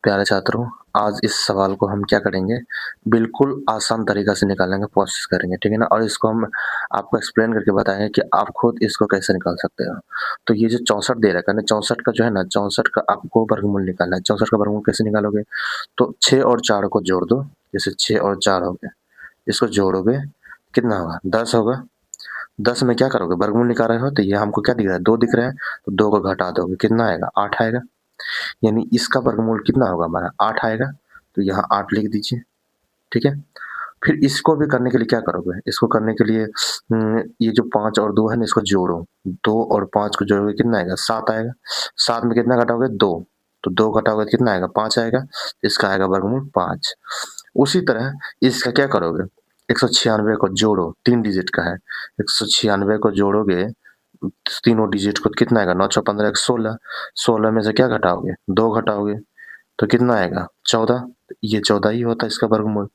प्यारे छात्रों, आज इस सवाल को हम क्या करेंगे, बिल्कुल आसान तरीक़ा से निकालने की कोशिश करेंगे, ठीक है ना? और इसको हम आपको एक्सप्लेन करके बताएँगे कि आप खुद इसको कैसे निकाल सकते हो। तो ये जो 64 दे रखा है ना, 64 का जो है ना, 64 का आपको वर्गमूल निकालना है। 64 का वर्गमूल कैसे निकालोगे? तो 6 और 4 को जोड़ दो, जैसे 6 और 4 हो गया, इसको जोड़ोगे, कितना होगा? 10 होगा। 10 में क्या करोगे? वर्गमूल निकाल रहे हो, तो ये हमको क्या दिख रहा है? 2 दिख रहा है, तो 2 को घटा दोगे, कितना आएगा? 8 आएगा। यानी इसका वर्गमूल कितना होगा हमारा? 8 आएगा, तो यहाँ 8 लिख दीजिए, ठीक है? फिर इसको भी करने के लिए क्या करोगे? इसको करने के लिए ये जो 5 और 2 है ना, इसको जोड़ो। 2 और 5 को जोड़ोगे कितना आएगा? 7 आएगा। 7 में कितना घटाओगे? 2, तो 2 घटाओगे कितना आएगा? 5 आएगा। इसका आएगा वर्गमूल 5। उसी तरह इसका क्या करोगे? 196 को जोड़ो, 3 डिजिट का है। 196 को जोड़ोगे, तीनों डिजिट को, तो कितना आएगा? 9 छः 15 16। 16 में से क्या घटाओगे? 2 घटाओगे, तो कितना आएगा? 14। ये 14 ही होता है इसका वर्गमूल।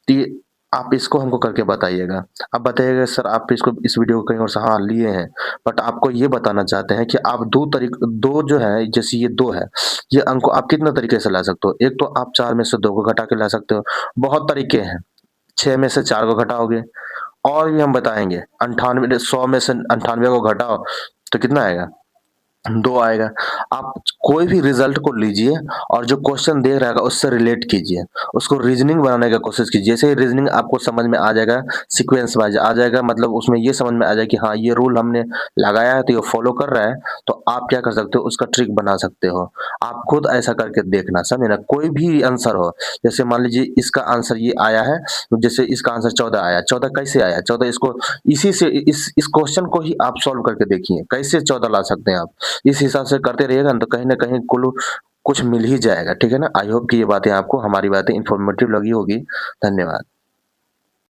तो ये आप इसको हमको करके बताइएगा। आप बताइएगा सर आप इसको इस वीडियो को कहीं और से हाँ, लिए हैं, बट आपको ये बताना चाहते हैं कि आप 2 जो है, जैसे ये 2 है, ये अंक को आप कितने तरीके से ला सकते हो? एक तो आप 4 में से 2 को घटा के ला सकते हो, बहुत तरीके हैं। 6 में से 4 को घटाओगे, और भी हम बताएँगे। 98 100 में से 98 को घटाओ, तो कितना आएगा? 2 आएगा। आप कोई भी रिज़ल्ट को लीजिए और जो क्वेश्चन दे रहेगा उससे रिलेट कीजिए। उसको रीज़निंग बनाने का कोशिश कीजिए। जैसे ही रीज़निंग आपको समझ में आ जाएगा, सीक्वेंस वाइज़ आ जाएगा, मतलब उसमें ये समझ में आ जाए कि हाँ, ये रूल हमने लगाया है तो ये फॉलो कर रहा है, तो आप क्या कर सकते हो, उसका ट्रिक बना सकते हो। आप खुद ऐसा करके देखना, समझे ना? कोई भी आंसर हो, जैसे मान लीजिए इसका आंसर ये आया है, जैसे इसका आंसर 14 आया। 14 कैसे आया? 14 इसको इसी से इस क्वेश्चन को ही आप सॉल्व करके देखिए, कैसे 14 ला सकते हैं आप? इस हिसाब से करते रहिएगा ना, तो कहीं न कहीं क्लू कुछ मिल ही जाएगा, ठीक है ना? आई होप कि ये बातें आपको, हमारी बातें इन्फॉर्मेटिव लगी होगी। धन्यवाद।